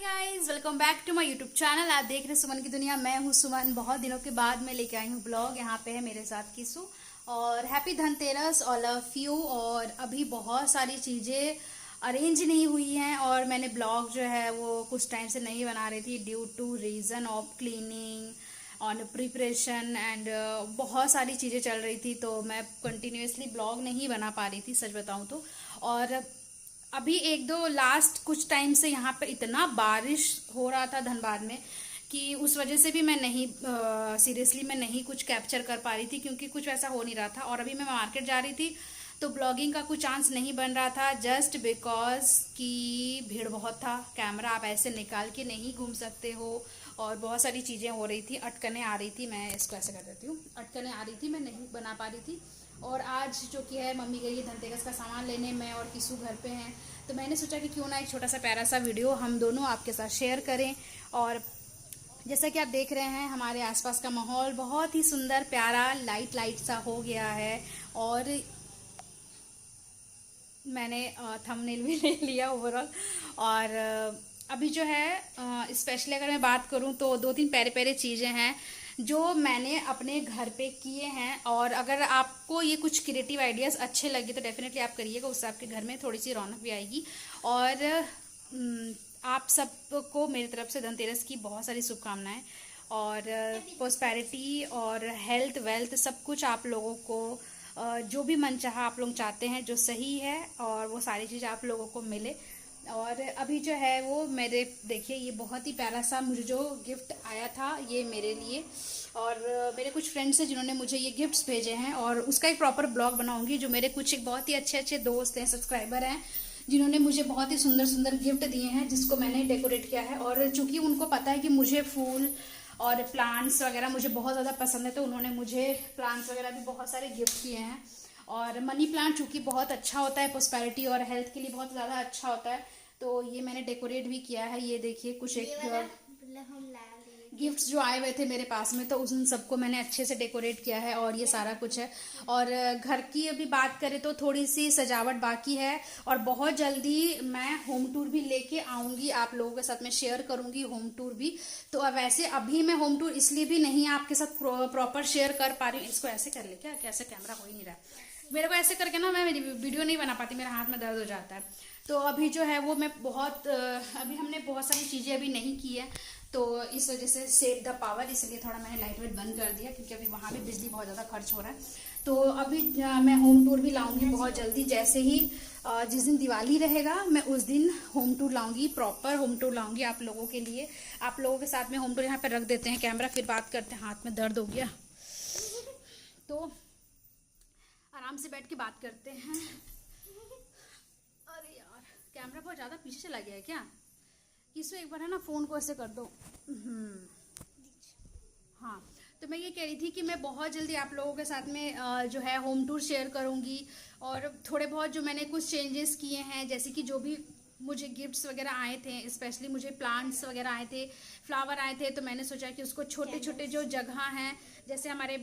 Guys, welcome back to my YouTube channel. आप देख रहे हैं सुमन की दुनिया। मैं हूं सुमन। बहुत दिनों के बाद मैं लेके आई हूं ब्लॉग। यहाँ पे है मेरे साथ किसू। और happy Dhanteras all of you. और अभी बहुत सारी चीज़ें अरेंज नहीं हुई हैं और मैंने ब्लॉग जो है वो कुछ टाइम से नहीं बना रही थी due to reason of cleaning on preparation and बहुत सारी चीज़ें चल रही थी, तो मैं कंटिन्यूसली ब्लॉग नहीं बना पा रही थी, सच बताऊं तो। और अभी एक दो लास्ट कुछ टाइम से यहाँ पर इतना बारिश हो रहा था धनबाद में कि उस वजह से भी मैं नहीं सीरियसली मैं नहीं कुछ कैप्चर कर पा रही थी, क्योंकि कुछ वैसा हो नहीं रहा था। और अभी मैं मार्केट जा रही थी तो ब्लॉगिंग का कुछ चांस नहीं बन रहा था, जस्ट बिकॉज कि भीड़ बहुत था। कैमरा आप ऐसे निकाल के नहीं घूम सकते हो और बहुत सारी चीज़ें हो रही थी, अटकने आ रही थी। मैं इसको ऐसे कर देती हूँ, अटकने आ रही थी, मैं नहीं बना पा रही थी। और आज जो कि है मम्मी गई है धनतेरस का सामान लेने, मैं और किसू घर पे हैं, तो मैंने सोचा कि क्यों ना एक छोटा सा प्यारा सा वीडियो हम दोनों आपके साथ शेयर करें। और जैसा कि आप देख रहे हैं हमारे आसपास का माहौल बहुत ही सुंदर प्यारा लाइट लाइट सा हो गया है। और मैंने थंबनेल भी ले लिया ओवरऑल। और अभी जो है स्पेशली अगर मैं बात करूं तो दो तीन प्यारे प्यारे चीज़ें हैं जो मैंने अपने घर पे किए हैं। और अगर आपको ये कुछ क्रिएटिव आइडियाज़ अच्छे लगे तो डेफिनेटली आप करिएगा, उससे आपके घर में थोड़ी सी रौनक भी आएगी। और आप सबको मेरी तरफ से धनतेरस की बहुत सारी शुभकामनाएं और प्रॉस्पेरिटी और हेल्थ वेल्थ सब कुछ आप लोगों को जो भी मन चाहा आप लोग चाहते हैं जो सही है, और वो सारी चीज़ आप लोगों को मिले। और अभी जो है वो मेरे देखिए ये बहुत ही प्यारा सा मुझे जो गिफ्ट आया था ये मेरे लिए, और मेरे कुछ फ्रेंड्स हैं जिन्होंने मुझे ये गिफ्ट्स भेजे हैं, और उसका एक प्रॉपर ब्लॉग बनाऊंगी। जो मेरे कुछ एक बहुत ही अच्छे अच्छे दोस्त हैं, सब्सक्राइबर हैं, जिन्होंने मुझे बहुत ही सुंदर सुंदर गिफ्ट दिए हैं जिसको मैंने डेकोरेट किया है। और चूंकि उनको पता है कि मुझे फूल और प्लांट्स वगैरह मुझे बहुत ज़्यादा पसंद है, तो उन्होंने मुझे प्लांट्स वगैरह भी बहुत सारे गिफ्ट किए हैं। और मनी प्लांट चूंकि बहुत अच्छा होता है, प्रॉस्पेरिटी और हेल्थ के लिए बहुत ज़्यादा अच्छा होता है, तो ये मैंने डेकोरेट भी किया है। ये देखिए कुछ एक गिफ्ट्स जो आए हुए थे मेरे पास में, तो उन सबको मैंने अच्छे से डेकोरेट किया है और ये सारा कुछ है। और घर की अभी बात करें तो थोड़ी सी सजावट बाकी है, और बहुत जल्दी मैं होम टूर भी लेके आऊँगी, आप लोगों के साथ में शेयर करूँगी होम टूर भी। तो अब वैसे अभी मैं होम टूर इसलिए भी नहीं आपके साथ प्रॉपर शेयर कर पा रही हूँ। इसको ऐसे कर ले क्या, कैसे कैमरा हो ही नहीं रहा मेरे को, ऐसे करके ना मैं मेरी वीडियो नहीं बना पाती, मेरे हाथ में दर्द हो जाता है। तो अभी जो है वो मैं बहुत अभी हमने बहुत सारी चीज़ें अभी नहीं की है, तो इस वजह से सेव द पावर, इसलिए थोड़ा मैंने लाइट वेट बंद कर दिया, क्योंकि अभी वहाँ भी बिजली बहुत ज़्यादा खर्च हो रहा है। तो अभी मैं होम टूर भी लाऊंगी बहुत जल्दी, जैसे ही जिस दिन दिवाली रहेगा मैं उस दिन होम टूर लाऊंगी, प्रॉपर होम टूर लाऊंगी आप लोगों के लिए। आप लोगों के साथ में होम टूर यहाँ पे रख देते हैं कैमरा, फिर बात करते हैं। हाथ में दर्द हो गया तो आराम से बैठ के बात करते हैं। अरे यार कैमरा बहुत ज़्यादा पीछे चला गया है क्या? किसको एक बार है ना फ़ोन को ऐसे कर दो। हाँ, तो मैं ये कह रही थी कि मैं बहुत जल्दी आप लोगों के साथ में जो है होम टूर शेयर करूँगी। और थोड़े बहुत जो मैंने कुछ चेंजेस किए हैं, जैसे कि जो भी मुझे गिफ्ट्स वगैरह आए थे, स्पेशली मुझे प्लांट्स वगैरह आए थे, फ्लावर आए थे, तो मैंने सोचा कि उसको छोटे छोटे जो जगह हैं, जैसे हमारे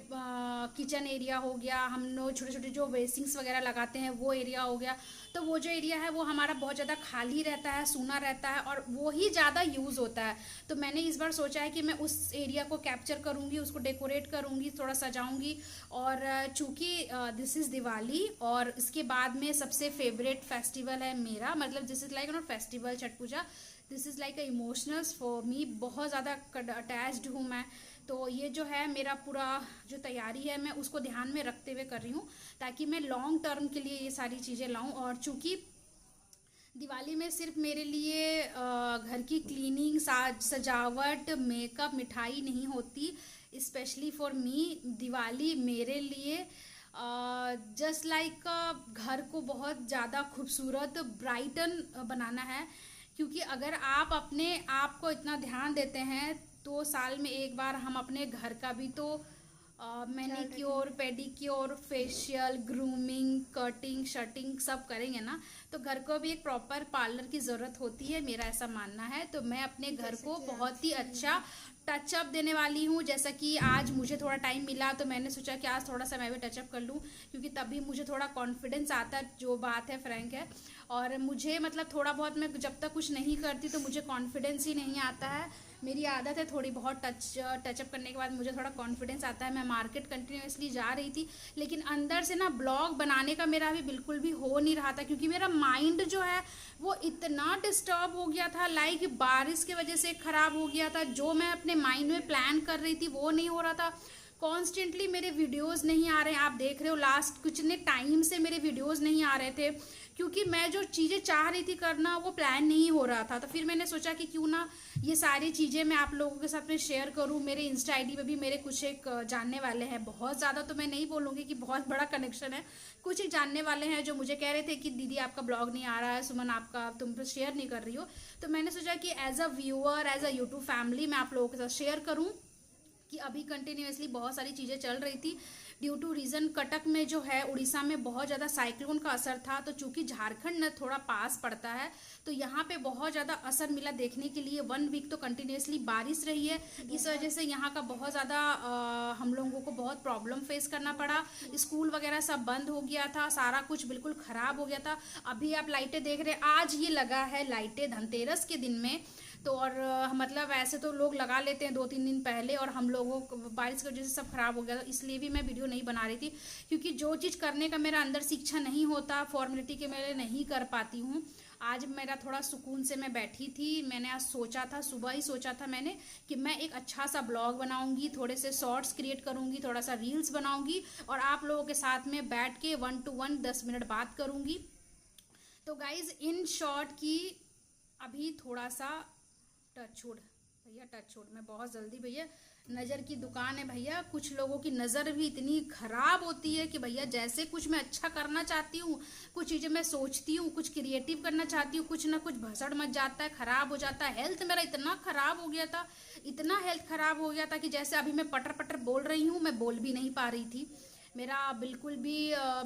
किचन एरिया हो गया, हम लोग छोटे छोटे जो वेसिंग्स वगैरह लगाते हैं वो एरिया हो गया, तो वो जो एरिया है वो हमारा बहुत ज़्यादा खाली रहता है, सूना रहता है, और वो ही ज़्यादा यूज़ होता है। तो मैंने इस बार सोचा है कि मैं उस एरिया को कैप्चर करूँगी, उसको डेकोरेट करूँगी, थोड़ा सजाऊँगी। और चूँकि दिस इज़ दिवाली, और इसके बाद में सबसे फेवरेट फेस्टिवल है मेरा, मतलब this is like not festival Chhath Puja, this is like a emotionals for me, बहुत ज़्यादा अटैच्ड हूँ मैं। तो ये जो है मेरा पूरा जो तैयारी है मैं उसको ध्यान में रखते हुए कर रही हूँ, ताकि मैं लॉन्ग टर्म के लिए ये सारी चीज़ें लाऊं। और चूँकि दिवाली में सिर्फ मेरे लिए घर की क्लीनिंग, सजावट, मेकअप, मिठाई नहीं होती, स्पेशली फॉर मी दिवाली मेरे लिए जस्ट लाइक घर को बहुत ज़्यादा खूबसूरत ब्राइटन बनाना है। क्योंकि अगर आप अपने आप को इतना ध्यान देते हैं तो साल में एक बार हम अपने घर का भी तो manicure, pedicure, facial, grooming, cutting, shirting सब करेंगे ना, तो घर को भी एक प्रॉपर पार्लर की ज़रूरत होती है, मेरा ऐसा मानना है। तो मैं अपने घर को बहुत ही अच्छा टचअप देने वाली हूँ। जैसा कि आज मुझे थोड़ा टाइम मिला तो मैंने सोचा कि आज थोड़ा सा मैं भी टचअप कर लूँ, क्योंकि तभी मुझे थोड़ा कॉन्फिडेंस आता है, जो बात है फ्रैंक है। और मुझे मतलब थोड़ा बहुत मैं जब तक कुछ नहीं करती तो मुझे कॉन्फिडेंस ही नहीं आता है। मेरी आदत है थोड़ी बहुत टचअप करने के बाद मुझे थोड़ा कॉन्फिडेंस आता है। मैं मार्केट कंटिन्यूसली जा रही थी, लेकिन अंदर से ना ब्लॉग बनाने का मेरा अभी बिल्कुल भी हो नहीं रहा था, क्योंकि मेरा माइंड जो है वो इतना डिस्टर्ब हो गया था, लाइक बारिश की वजह से ख़राब हो गया था। जो मैं अपने माइंड में प्लान कर रही थी वो नहीं हो रहा था। कॉन्स्टेंटली मेरे वीडियोस नहीं आ रहे हैं, आप देख रहे हो लास्ट कुछ ने टाइम से मेरे वीडियोस नहीं आ रहे थे, क्योंकि मैं जो चीज़ें चाह रही थी करना वो प्लान नहीं हो रहा था। तो फिर मैंने सोचा कि क्यों ना ये सारी चीज़ें मैं आप लोगों के साथ में शेयर करूं। मेरे इंस्टा आईडी पे भी मेरे कुछ एक जानने वाले हैं, बहुत ज़्यादा तो मैं नहीं बोलूँगी कि बहुत बड़ा कनेक्शन है, कुछ एक जानने वाले हैं जो मुझे कह रहे थे कि दीदी आपका ब्लॉग नहीं आ रहा है, सुमन आपका तुम तो शेयर नहीं कर रही हो। तो मैंने सोचा कि as a viewer, as a YouTube family मैं आप लोगों के साथ शेयर करूँ कि अभी कंटिन्यूसली बहुत सारी चीज़ें चल रही थी। ड्यू टू रीज़न कटक में जो है उड़ीसा में बहुत ज़्यादा साइक्लोन का असर था, तो चूंकि झारखंड न थोड़ा पास पड़ता है तो यहाँ पे बहुत ज़्यादा असर मिला देखने के लिए। 1 वीक तो कंटिन्यूसली बारिश रही है, इस वजह से यहाँ का बहुत ज़्यादा हम लोगों को बहुत प्रॉब्लम फेस करना पड़ा। स्कूल वगैरह सब बंद हो गया था, सारा कुछ बिल्कुल ख़राब हो गया था। अभी आप लाइटें देख रहे हैं, आज ये लगा है लाइटें धनतेरस के दिन में। तो और मतलब ऐसे तो लोग लगा लेते हैं 2-3 दिन पहले, और हम लोगों को बारिश की वजह से सब खराब हो गया था, इसलिए भी मैं वीडियो नहीं बना रही थी। क्योंकि जो चीज़ करने का मेरा अंदर से इच्छा नहीं होता, फॉर्मेलिटी के मैं नहीं कर पाती हूँ। आज मेरा थोड़ा सुकून से मैं बैठी थी, मैंने आज सोचा था, सुबह ही सोचा था मैंने कि मैं एक अच्छा सा ब्लॉग बनाऊंगी, थोड़े से शॉर्ट्स क्रिएट करूंगी, थोड़ा सा रील्स बनाऊंगी और आप लोगों के साथ में बैठ के 1 to 1 10 मिनट बात करूंगी। तो गाइज इन शॉर्ट की अभी थोड़ा सा टचवुड भैया, टचवुड मैं बहुत जल्दी भैया, नज़र की दुकान है भैया। कुछ लोगों की नज़र भी इतनी ख़राब होती है कि भैया जैसे कुछ मैं अच्छा करना चाहती हूँ, कुछ चीज़ें मैं सोचती हूँ, कुछ क्रिएटिव करना चाहती हूँ, कुछ ना कुछ भसड़ मच जाता है, ख़राब हो जाता है। हेल्थ मेरा इतना ख़राब हो गया था, इतना हेल्थ ख़राब हो गया था कि जैसे अभी मैं पटर पटर बोल रही हूँ, मैं बोल भी नहीं पा रही थी। मेरा बिल्कुल भी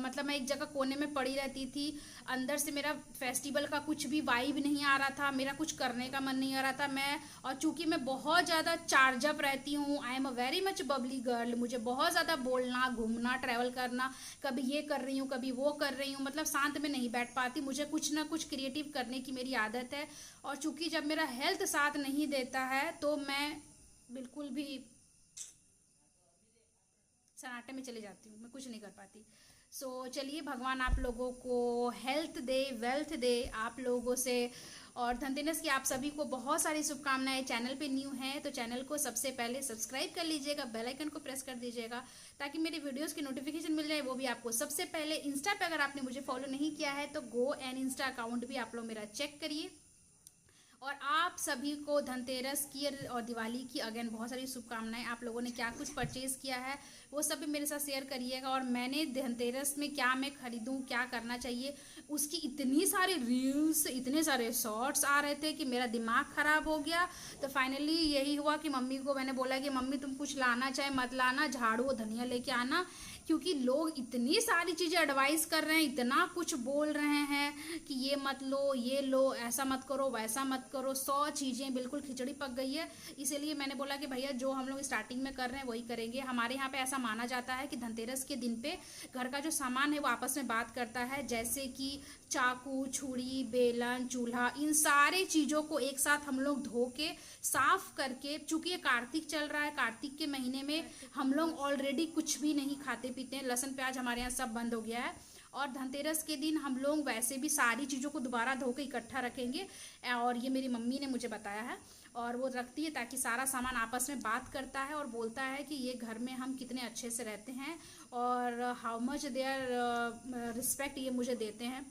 मतलब मैं एक जगह कोने में पड़ी रहती थी, अंदर से मेरा फेस्टिवल का कुछ भी वाइब नहीं आ रहा था, मेरा कुछ करने का मन नहीं आ रहा था। मैं और चूंकि मैं बहुत ज़्यादा चार्जअप रहती हूँ, I am a very much bubbly girl, मुझे बहुत ज़्यादा बोलना, घूमना, ट्रैवल करना, कभी ये कर रही हूँ कभी वो कर रही हूँ, मतलब शांत में नहीं बैठ पाती, मुझे कुछ ना कुछ क्रिएटिव करने की मेरी आदत है। और चूंकि जब मेरा हेल्थ साथ नहीं देता है तो मैं बिल्कुल भी सन्नाटे में चले जाती हूँ, मैं कुछ नहीं कर पाती। सो चलिए, भगवान आप लोगों को हेल्थ दे, वेल्थ दे आप लोगों से। और धनतेरस की आप सभी को बहुत सारी शुभकामनाएं। चैनल पे न्यू हैं तो चैनल को सबसे पहले सब्सक्राइब कर लीजिएगा, बेल आइकन को प्रेस कर दीजिएगा ताकि मेरी वीडियोस की नोटिफिकेशन मिल जाए, वो भी आपको सबसे पहले। इंस्टा पे अगर आपने मुझे फॉलो नहीं किया है तो गो एंड इंस्टा अकाउंट भी आप लोग मेरा चेक करिए। और आप सभी को धनतेरस की और दिवाली की अगेन बहुत सारी शुभकामनाएं। आप लोगों ने क्या कुछ परचेज़ किया है वो सब भी मेरे साथ शेयर करिएगा। और मैंने धनतेरस में क्या मैं खरीदूं, क्या करना चाहिए, उसकी इतनी सारी रील्स, इतने सारे शॉर्ट्स आ रहे थे कि मेरा दिमाग ख़राब हो गया। तो फाइनली यही हुआ कि मम्मी को मैंने बोला कि मम्मी तुम कुछ लाना चाहे मत लाना, झाड़ू और धनिया लेके आना, क्योंकि लोग इतनी सारी चीज़ें एडवाइस कर रहे हैं, इतना कुछ बोल रहे हैं कि ये मत लो, ये लो, ऐसा मत करो, वैसा मत करो, 100 चीज़ें, बिल्कुल खिचड़ी पक गई है। इसीलिए मैंने बोला कि भैया जो हम लोग स्टार्टिंग में कर रहे हैं वही करेंगे। हमारे यहाँ पे ऐसा माना जाता है कि धनतेरस के दिन पे घर का जो सामान है वो आपस में बात करता है, जैसे कि चाकू, छुरी, बेलन, चूल्हा, इन सारे चीज़ों को एक साथ हम लोग धो के साफ करके, चूंकि ये कार्तिक चल रहा है, कार्तिक के महीने में हम लोग ऑलरेडी कुछ भी नहीं खाते पीते हैं, लहसुन प्याज हमारे यहाँ सब बंद हो गया है। और धनतेरस के दिन हम लोग वैसे भी सारी चीज़ों को दोबारा धो के इकट्ठा रखेंगे, और ये मेरी मम्मी ने मुझे बताया है, और वो रखती है ताकि सारा सामान आपस में बात करता है और बोलता है कि ये घर में हम कितने अच्छे से रहते हैं और हाउ मच देयर रिस्पेक्ट ये मुझे देते हैं।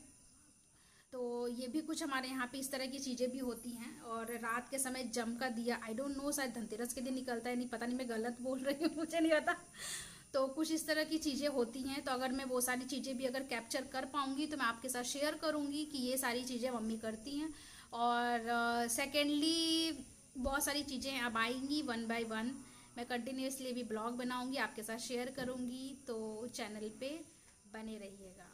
तो ये भी कुछ हमारे यहाँ पे इस तरह की चीज़ें भी होती हैं। और रात के समय जम का दिया, आई डोंट नो, शायद धनतेरस के दिन निकलता है, नहीं पता नहीं, मैं गलत बोल रही हूँ, मुझे नहीं पता। तो कुछ इस तरह की चीज़ें होती हैं। तो अगर मैं वो सारी चीज़ें भी अगर कैप्चर कर पाऊँगी तो मैं आपके साथ शेयर करूँगी कि ये सारी चीज़ें मम्मी करती हैं। और सेकेंडली बहुत सारी चीज़ें अब आएंगी 1 by 1, मैं कंटिन्यूसली भी ब्लॉग बनाऊँगी, आपके साथ शेयर करूँगी, तो चैनल पे बने रहिएगा।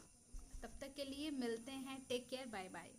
तब तक के लिए मिलते हैं, टेक केयर, बाय बाय।